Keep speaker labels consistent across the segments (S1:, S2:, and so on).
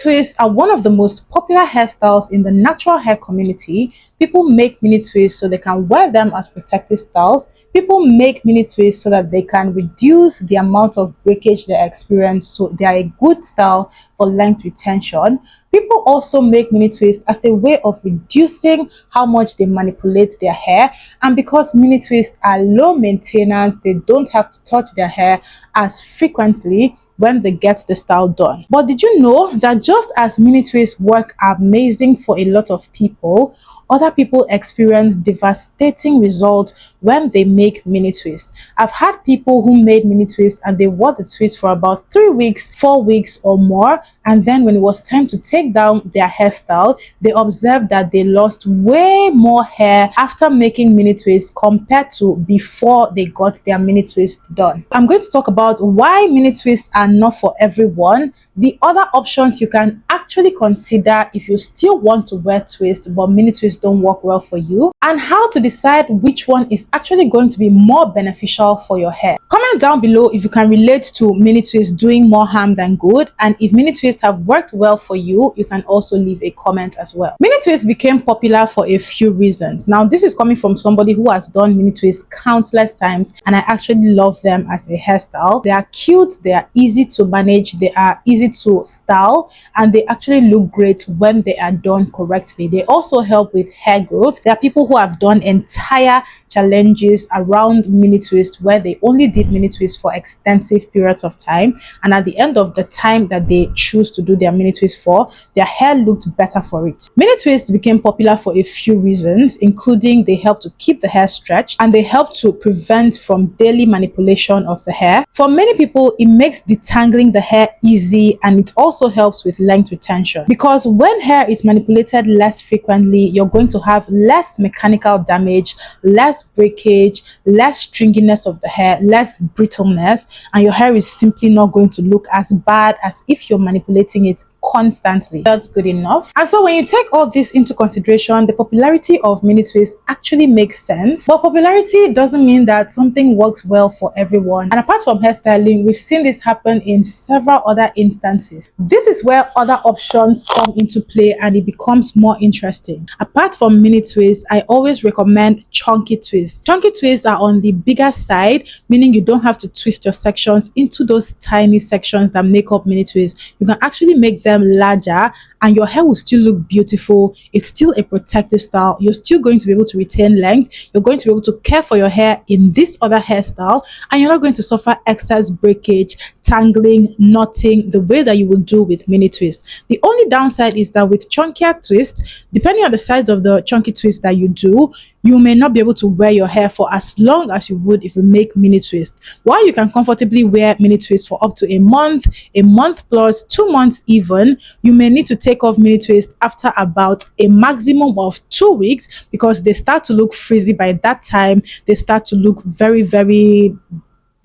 S1: twists are one of the most popular hairstyles in the natural hair community. People make mini twists so they can wear them as protective styles. People make mini twists so that they can reduce the amount of breakage they experience, so they are a good style for length retention. People also make mini twists as a way of reducing how much they manipulate their hair, and because mini twists are low maintenance, they don't have to touch their hair as frequently when they get the style done. But did you know that just as mini twists work amazing for a lot of people, other people experience devastating results when they make mini twists? I've had people who made mini twists and they wore the twist for about 3 weeks, 4 weeks or more, and then when it was time to take down their hairstyle, they observed that they lost way more hair after making mini twists compared to before they got their mini twist done. I'm going to talk about why mini twists are not for everyone, the other options you can actually consider if you still want to wear twists but mini twists don't work well for you, and how to decide which one is actually going to be more beneficial for your hair. Comment down below if you can relate to mini twists doing more harm than good, and if mini twists have worked well for you, you can also leave a comment as well. Mini twists became popular for a few reasons. Now, this is coming from somebody who has done mini twists countless times, and I actually love them as a hairstyle. They are cute, they are easy to manage, they are easy to style, and they actually look great when they are done correctly. They also help with hair growth. There are people who have done entire challenges around mini twists where they only did mini twists for extensive periods of time, and at the end of the time that they choose to do their mini twist for, their hair looked better for it. Mini twists became popular for a few reasons, including they help to keep the hair stretched and they help to prevent from daily manipulation of the hair. For many people, it makes detangling the hair easy, and it also helps with length retention, because when hair is manipulated less frequently, you're going to have less mechanical damage, less breakage, less stringiness of the hair, less brittleness, and your hair is simply not going to look as bad as if you're manipulating it constantly. That's good enough. And so when you take all this into consideration, the popularity of mini twists actually makes sense. But popularity doesn't mean that something works well for everyone. And apart from hairstyling, we've seen this happen in several other instances. This is where other options come into play and it becomes more interesting. Apart from mini twists, I always recommend chunky twists. Chunky twists are on the bigger side, meaning you don't have to twist your sections into those tiny sections that make up mini twists. You can actually make them larger and your hair will still look beautiful. It's still a protective style. You're still going to be able to retain length. You're going to be able to care for your hair in this other hairstyle, and you're not going to suffer excess breakage, tangling, knotting the way that you would do with mini twists. The only downside is that with chunkier twists, depending on the size of the chunky twist that you do, you may not be able to wear your hair for as long as you would if you make mini twists. While you can comfortably wear mini twists for up to a month plus 2 months even, you may need to take off mini twists after about a maximum of 2 weeks, because they start to look frizzy by that time. They start to look very, very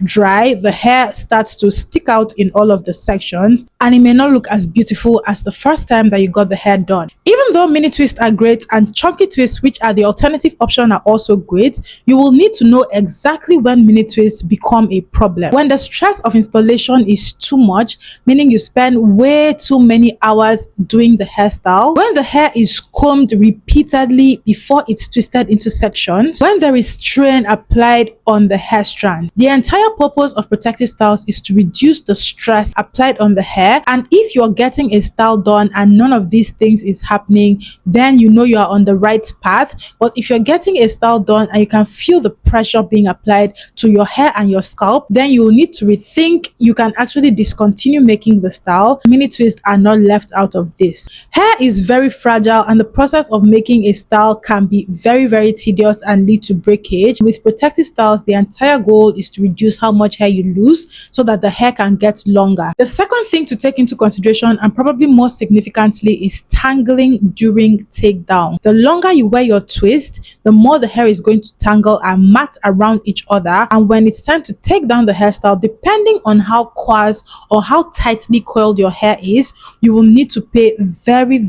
S1: dry. The hair starts to stick out in all of the sections, and it may not look as beautiful as the first time that you got the hair done. Even though mini twists are great and chunky twists, which are the alternative option, are also great, you will need to know exactly when mini twists become a problem. When the stress of installation is too much, meaning you spend way too many hours doing the hairstyle, when the hair is combed repeatedly before it's twisted into sections, when there is strain applied on the hair strand. The entire purpose of protective styles is to reduce the stress applied on the hair, and if you're getting a style done and none of these things is happening, then you know you are on the right path. But if you're getting a style done and you can feel the pressure being applied to your hair and your scalp, then you will need to rethink. You can actually discontinue making the style. Mini twists are not left out of this. Hair is very fragile, and the process of making a style can be very, very tedious and lead to breakage. With protective styles, the entire goal is to reduce how much hair you lose so that the hair can get longer. The second thing to take into consideration, and probably more significantly, is tangling during takedown. The longer you wear your twist, the more the hair is going to tangle and mat around each other, and when it's time to take down the hairstyle, depending on how coarse or how tightly coiled your hair is, you will need to pay very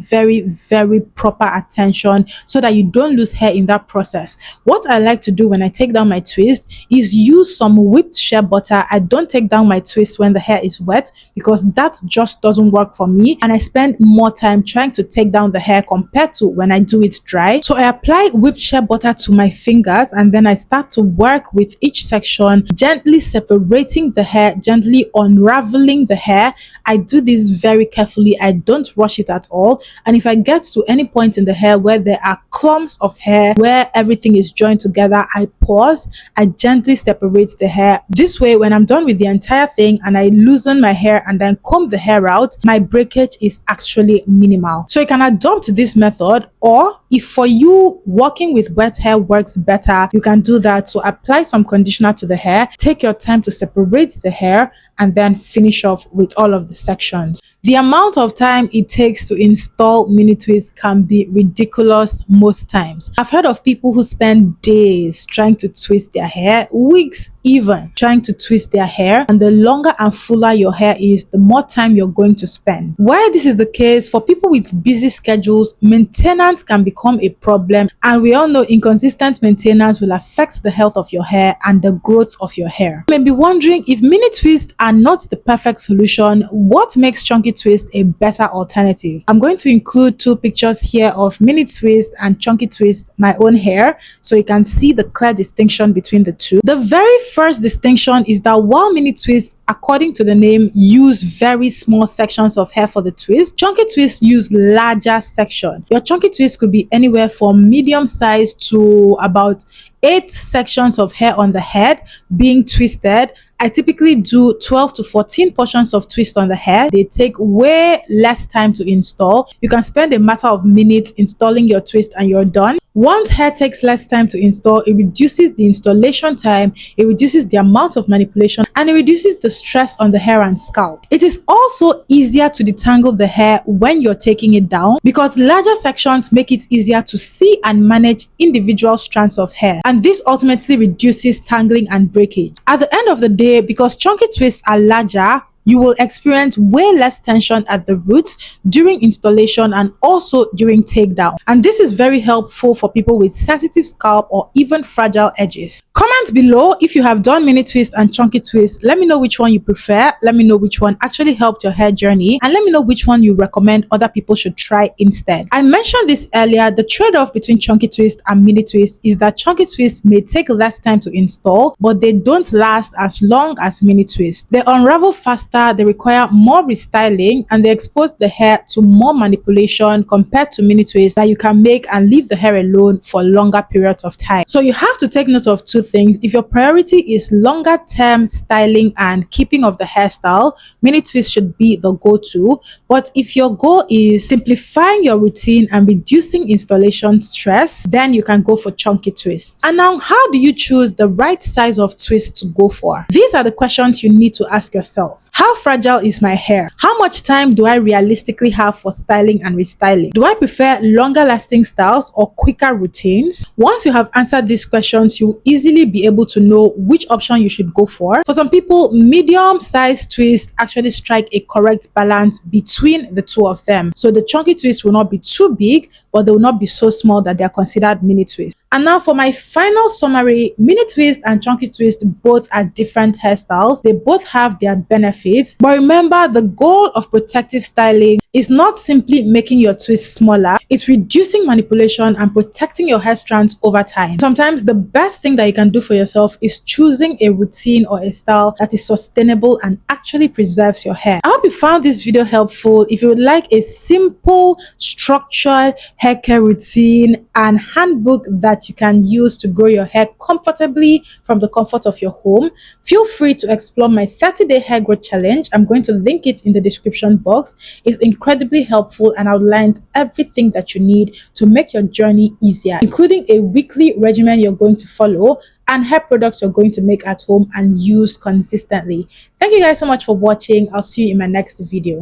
S1: proper attention so that you don't lose hair in that process. What I like to do when I take down my twist is use some whipped shea butter. I don't take down my twist when the hair is wet because that just doesn't work for me, and I spend more time trying to take down the hair compared to when I do it dry. So I apply whipped shea butter to my fingers, and then I start to work with each section, gently separating the hair, gently unraveling the hair. I do this very carefully. I don't rush it at all, and if I get to any point in the hair where there are clumps of hair where everything is joined together, I pause. I gently separate the hair. This way, when I'm done with the entire thing and I loosen my hair and then comb the hair out, my breakage is actually minimal. So you can adopt this method, or if for you working with wet hair works better, you can do that. So apply some conditioner to the hair, take your time to separate the hair, and then finish off with all of the sections. The amount of time it takes to install mini twists can be ridiculous most times. I've heard of people who spend days trying to twist their hair, weeks even trying to twist their hair, and the longer and fuller your hair is, the more time you're going to spend. Why this is the case, for people with busy schedules, maintenance can become a problem, and we all know inconsistent maintenance will affect the health of your hair and the growth of your hair. You may be wondering, if mini twists are not the perfect solution, what makes chunky twist a better alternative? I'm going to include two pictures here of mini twist and chunky twist, my own hair, so you can see the clear distinction between the two. The very first distinction is that while mini twists, according to the name, use very small sections of hair for the twist, chunky twists use larger sections. Your chunky twist could be anywhere from medium size to about 8 sections of hair on the head being twisted. I typically do 12 to 14 portions of twist on the hair. They take way less time to install. You can spend a matter of minutes installing your twist and you're done. Once hair takes less time to install, it reduces the installation time, it reduces the amount of manipulation, and it reduces the stress on the hair and scalp. It is also easier to detangle the hair when you're taking it down because larger sections make it easier to see and manage individual strands of hair, and this ultimately reduces tangling and breakage. At the end of the day, because chunky twists are larger, you will experience way less tension at the roots during installation and also during takedown. And this is very helpful for people with sensitive scalp or even fragile edges. Comment below if you have done mini twist and chunky twist. Let me know which one you prefer. Let me know which one actually helped your hair journey, and let me know which one you recommend other people should try instead. I mentioned this earlier. The trade-off between chunky twist and mini twist is that chunky twist may take less time to install, but they don't last as long as mini twist. They unravel faster, they require more restyling, and they expose the hair to more manipulation compared to mini twists that you can make and leave the hair alone for longer periods of time. So you have to take note of two things. If your priority is longer term styling and keeping of the hairstyle, mini twist should be the go-to. But if your goal is simplifying your routine and reducing installation stress, then you can go for chunky twists. And now, how do you choose the right size of twist to go for? These are the questions you need to ask yourself. How fragile is my hair? How much time do I realistically have for styling and restyling? Do I prefer longer lasting styles or quicker routines? Once you have answered these questions, you will easily be able to know which option you should go for. For some people, medium size twists actually strike a correct balance between the two of them. So the chunky twist will not be too big, but they will not be so small that they are considered mini twists. And now for my final summary, mini twist and chunky twist both are different hairstyles. They both have their benefits. But remember, the goal of protective styling is not simply making your twist smaller, it's reducing manipulation and protecting your hair strands over time. Sometimes the best thing that you can do for yourself is choosing a routine or a style that is sustainable and actually preserves your hair. I hope you found this video helpful. If you would like a simple, structured hair care routine and handbook that you can use to grow your hair comfortably from the comfort of your home, feel free to explore my 30-day hair growth challenge. I'm going to link it in the description box. It's incredibly helpful and outlines everything that you need to make your journey easier, including a weekly regimen you're going to follow and hair products you're going to make at home and use consistently. Thank you guys so much for watching. I'll see you in my next video.